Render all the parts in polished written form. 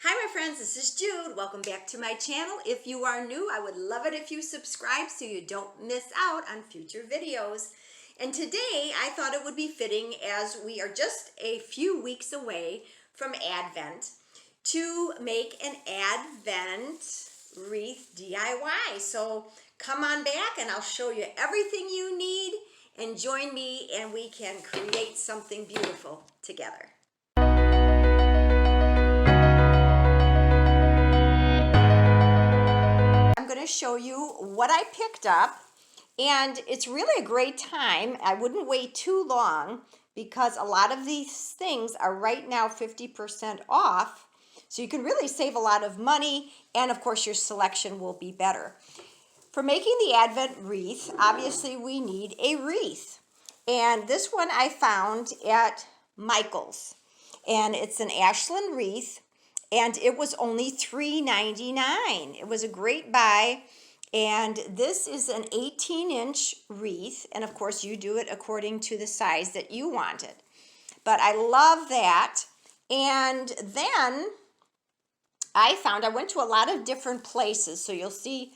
Hi my friends, this is Jude. Welcome back to my channel. If you are new, I would love it if you subscribe so you don't miss out on future videos. And today I thought it would be fitting, as we are just a few weeks away from Advent, to make an Advent wreath DIY. So come on back and I'll show you everything you need, and join me and we can create something beautiful together. Show you what I picked up, and it's really a great time. I wouldn't wait too long because a lot of these things are right now 50% off, so you can really save a lot of money, and of course your selection will be better. For making the Advent wreath, obviously we need a wreath, and this one I found at Michael's, and it's an Ashland wreath. And it was only $3.99. It was a great buy. And this is an 18-inch wreath. And of course, you do it according to the size that you want it. But I love that. And then I went to a lot of different places. So you'll see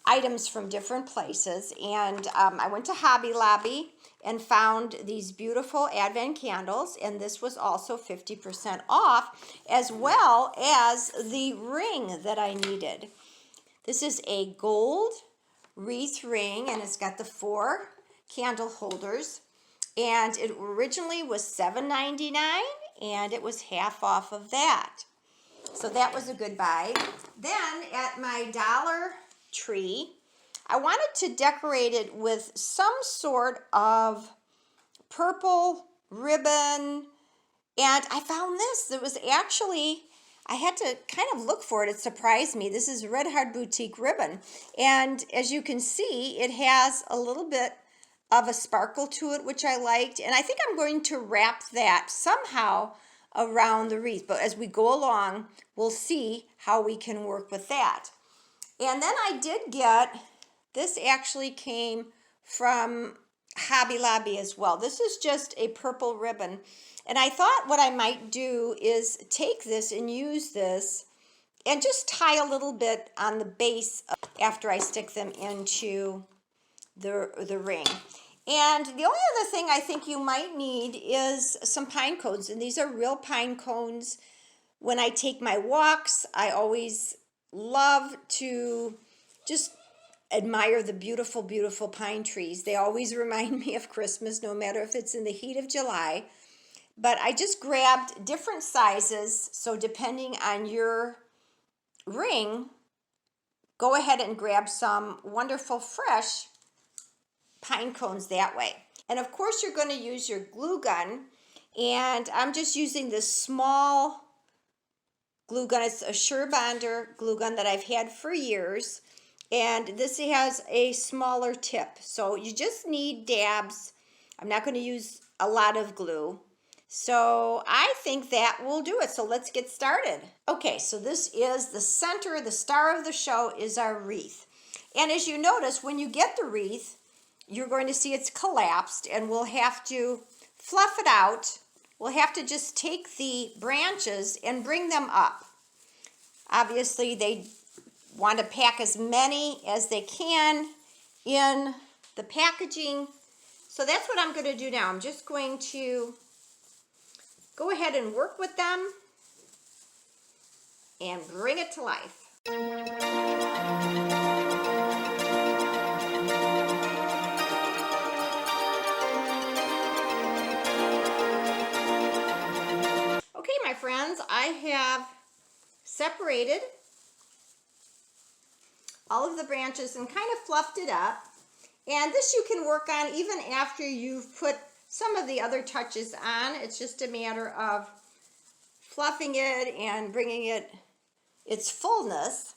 items from different places. And I went to Hobby Lobby and found these beautiful Advent candles, and this was also 50% off, as well as the ring that I needed. This is a gold wreath ring, and it's got the 4 candle holders, and it originally was $7.99, and it was half off of that. So that was a good buy. Then at my Dollar Tree, I wanted to decorate it with some sort of purple ribbon, and I found this. It was actually, I had to kind of look for it. It surprised me. This is Red Heart Boutique ribbon, and as you can see, it has a little bit of a sparkle to it, which I liked, and I think I'm going to wrap that somehow around the wreath, but as we go along, we'll see how we can work with that. And then I did get, this actually came from Hobby Lobby as well. This is just a purple ribbon. And I thought what I might do is take this and use this and just tie a little bit on the base after I stick them into the ring. And the only other thing I think you might need is some pine cones. And these are real pine cones. When I take my walks, I always love to just admire the beautiful, beautiful pine trees. They always remind me of Christmas, no matter if it's in the heat of July. But I just grabbed different sizes, so depending on your ring, go ahead and grab some wonderful fresh pine cones that way. And of course you're going to use your glue gun, and I'm just using this small glue gun. It's a Sure Bonder glue gun that I've had for years. And this has a smaller tip, so you just need dabs. I'm not going to use a lot of glue, so I think that will do it. So let's get started. Okay, so this is the center, the star of the show is our wreath. And as you notice, when you get the wreath, you're going to see it's collapsed, and we'll have to fluff it out. We'll have to just take the branches and bring them up. Obviously, they want to pack as many as they can in the packaging. So that's what I'm going to do now. I'm just going to go ahead and work with them and bring it to life. Okay, my friends, I have separated all of the branches and kind of fluffed it up. And this you can work on even after you've put some of the other touches on. It's just a matter of fluffing it and bringing it its fullness.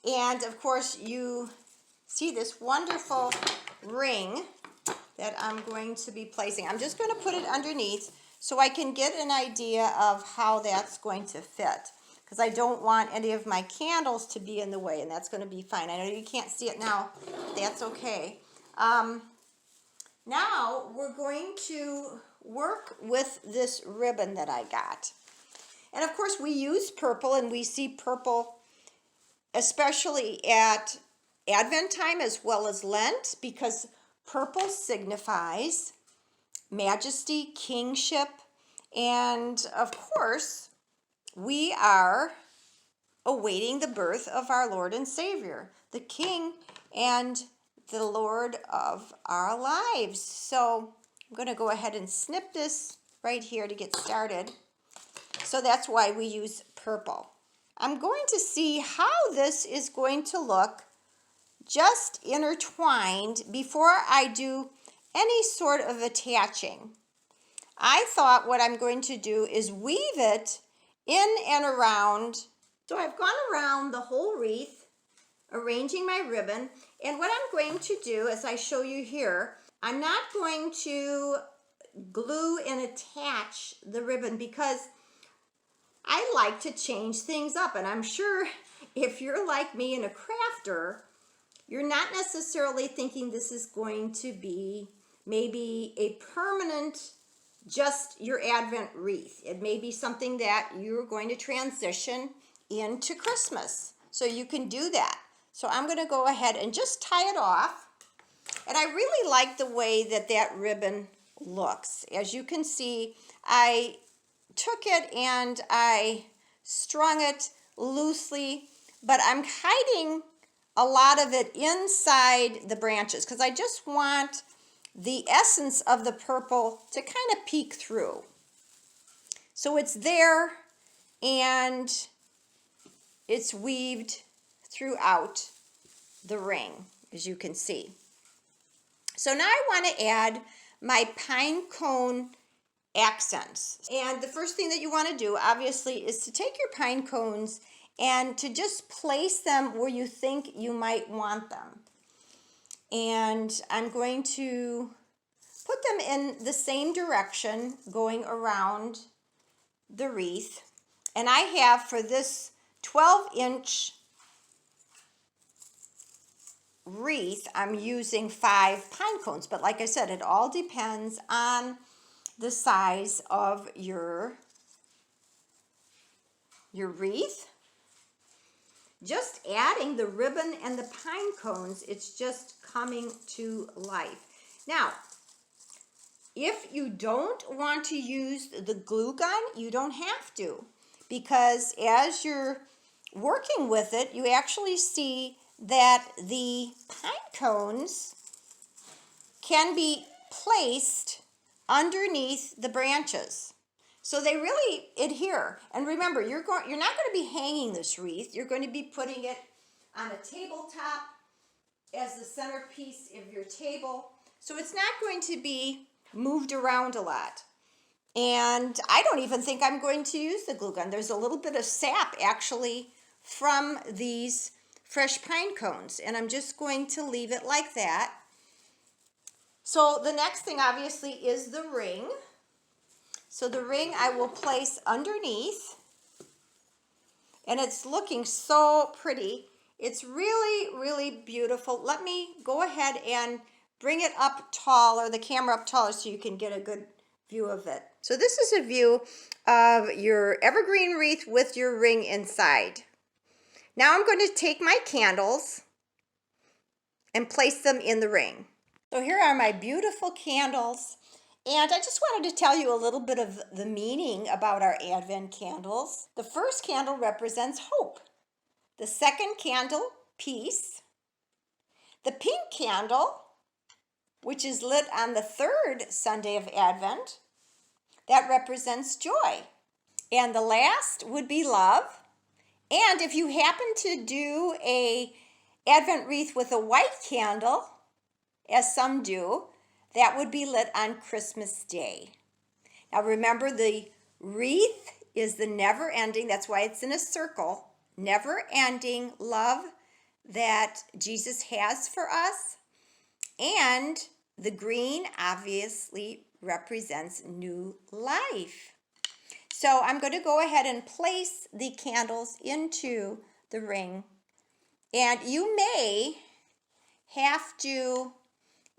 And of course you see this wonderful ring that I'm going to be placing. I'm just going to put it underneath so I can get an idea of how that's going to fit, because I don't want any of my candles to be in the way, and that's going to be fine. I know you can't see it now, but that's okay. Now we're going to work with this ribbon that I got. And of course we use purple, and we see purple especially at Advent time as well as Lent, because purple signifies majesty, kingship, and of course we are awaiting the birth of our Lord and Savior, the King and the Lord of our lives. So I'm going to go ahead and snip this right here to get started. So that's why we use purple. I'm going to see how this is going to look just intertwined before I do any sort of attaching. I thought what I'm going to do is weave it in and around. So I've gone around the whole wreath, arranging my ribbon, and what I'm going to do, as I show you here, I'm not going to glue and attach the ribbon because I like to change things up, and I'm sure if you're like me and a crafter, you're not necessarily thinking this is going to be maybe a permanent, just your Advent wreath. It may be something that you're going to transition into Christmas. So you can do that. So I'm going to go ahead and just tie it off. And I really like the way that that ribbon looks. As you can see, I took it and I strung it loosely, but I'm hiding a lot of it inside the branches because I just want the essence of the purple to kind of peek through. So it's there and it's weaved throughout the ring, as you can see. So now I want to add my pine cone accents. And the first thing that you want to do, obviously, is to take your pine cones and to just place them where you think you might want them. And I'm going to put them in the same direction going around the wreath. And I have, for this 12-inch wreath, I'm using 5 pine cones. But like I said, it all depends on the size of your wreath. Just adding the ribbon and the pine cones, it's just coming to life. Now, if you don't want to use the glue gun, you don't have to, because as you're working with it, you actually see that the pine cones can be placed underneath the branches. So they really adhere. And remember, you're not going to be hanging this wreath. You're going to be putting it on a tabletop as the centerpiece of your table. So it's not going to be moved around a lot. And I don't even think I'm going to use the glue gun. There's a little bit of sap actually from these fresh pine cones, and I'm just going to leave it like that. So the next thing obviously is the ring. So the ring I will place underneath, and it's looking so pretty. It's really, really beautiful. Let me go ahead and bring it up taller, the camera up taller, so you can get a good view of it. So this is a view of your evergreen wreath with your ring inside. Now I'm going to take my candles and place them in the ring. So here are my beautiful candles. And I just wanted to tell you a little bit of the meaning about our Advent candles. The first candle represents hope. The second candle, peace. The pink candle, which is lit on the third Sunday of Advent, that represents joy. And the last would be love. And if you happen to do a Advent wreath with a white candle, as some do, that would be lit on Christmas Day. Now remember, the wreath is the never-ending, that's why it's in a circle, never-ending love that Jesus has for us. And the green obviously represents new life. So I'm going to go ahead and place the candles into the ring. And you may have to,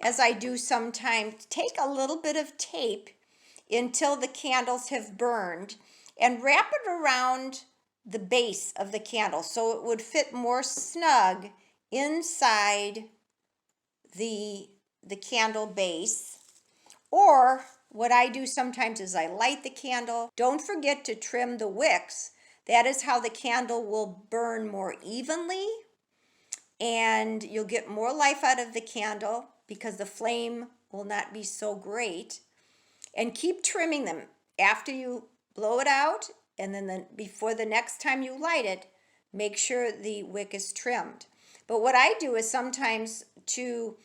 as I do sometimes, take a little bit of tape until the candles have burned. and wrap it around the base of the candle so it would fit more snug inside the candle base. Or what I do sometimes is I light the candle. Don't forget to trim the wicks. That is how the candle will burn more evenly, and you'll get more life out of the candle because the flame will not be so great. And keep trimming them after you blow it out, and then before the next time you light it, make sure the wick is trimmed. But what I do is sometimes to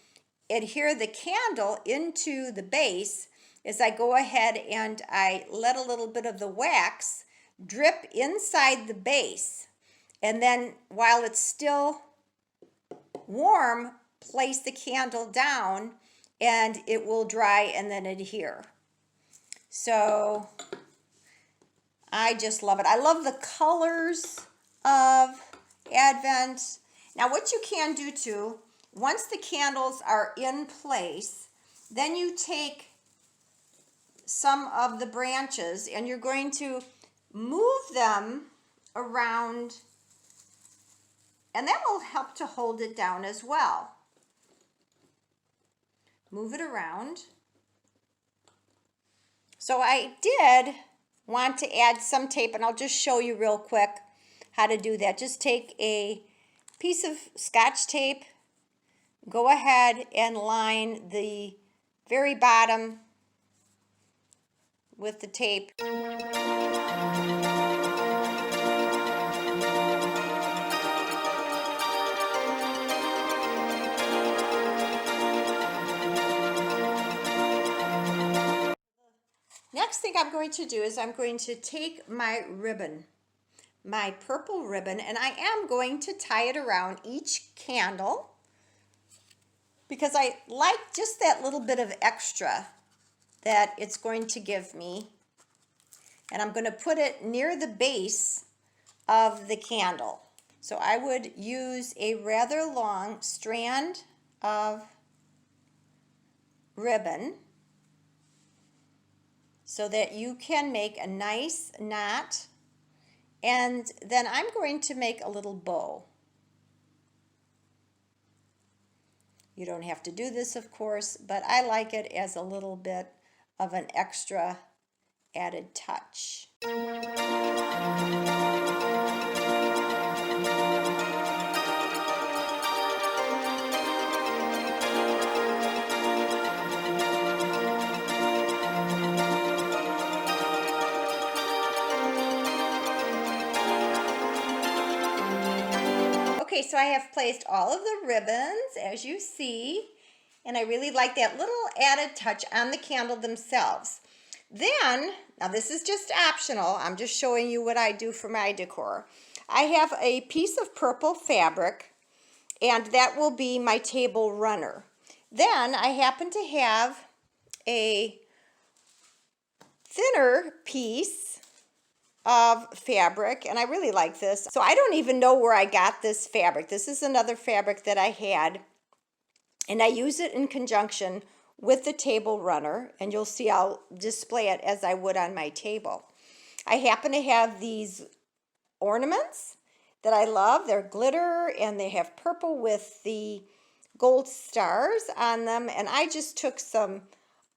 adhere the candle into the base is I go ahead and I let a little bit of the wax drip inside the base, and then while it's still warm, place the candle down and it will dry and then adhere. So I just love it. I love the colors of Advent. Now what you can do too, once the candles are in place, then you take some of the branches and you're going to move them around, and that will help to hold it down as well. Move it around. So I did want to add some tape, and I'll just show you real quick how to do that. Just take a piece of Scotch tape, go ahead and line the very bottom with the tape. Next thing I'm going to do is I'm going to take my ribbon, my purple ribbon, and I am going to tie it around each candle because I like just that little bit of extra that it's going to give me. And I'm going to put it near the base of the candle. So I would use a rather long strand of ribbon so that you can make a nice knot, and then I'm going to make a little bow. You don't have to do this, of course, but I like it as a little bit of an extra added touch. Okay, so I have placed all of the ribbons, as you see, and I really like that little added touch on the candle themselves. Then, now this is just optional, I'm just showing you what I do for my decor. I have a piece of purple fabric, and that will be my table runner. Then I happen to have a thinner piece of fabric, and I really like this. So I don't even know where I got this fabric. This is another fabric that I had, and I use it in conjunction with the table runner, and you'll see I'll display it as I would on my table. I happen to have these ornaments that I love. They're glitter and they have purple with the gold stars on them, and I just took some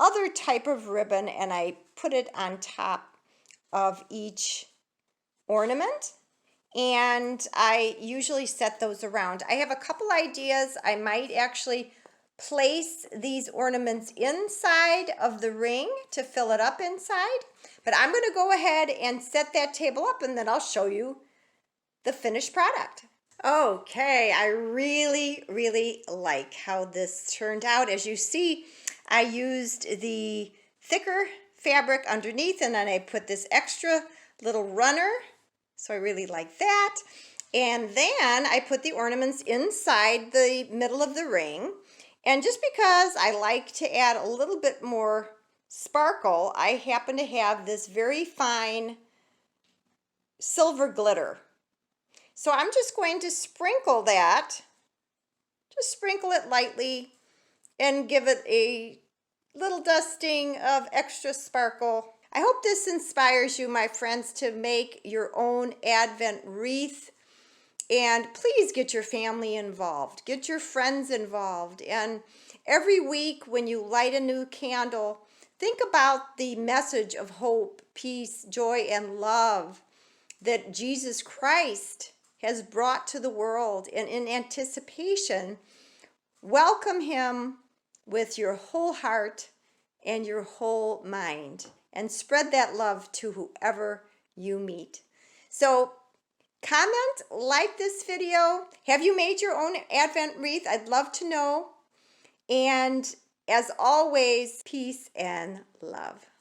other type of ribbon and I put it on top of each ornament, and I usually set those around. I have a couple ideas. I might actually place these ornaments inside of the ring to fill it up inside, but I'm going to go ahead and set that table up and then I'll show you the finished product. Okay, I really like how this turned out. As you see, I used the thicker fabric underneath, and then I put this extra little runner, so I really like that. And then I put the ornaments inside the middle of the ring, and just because I like to add a little bit more sparkle, I happen to have this very fine silver glitter. So I'm just going to sprinkle that, just sprinkle it lightly and give it a little dusting of extra sparkle. I hope this inspires you, my friends, to make your own Advent wreath. And please get your family involved, get your friends involved. And every week when you light a new candle, think about the message of hope, peace, joy, and love that Jesus Christ has brought to the world. And in anticipation, welcome him with your whole heart and your whole mind, and spread that love to whoever you meet. So comment, like this video. Have you made your own Advent wreath? I'd love to know. And as always, peace and love.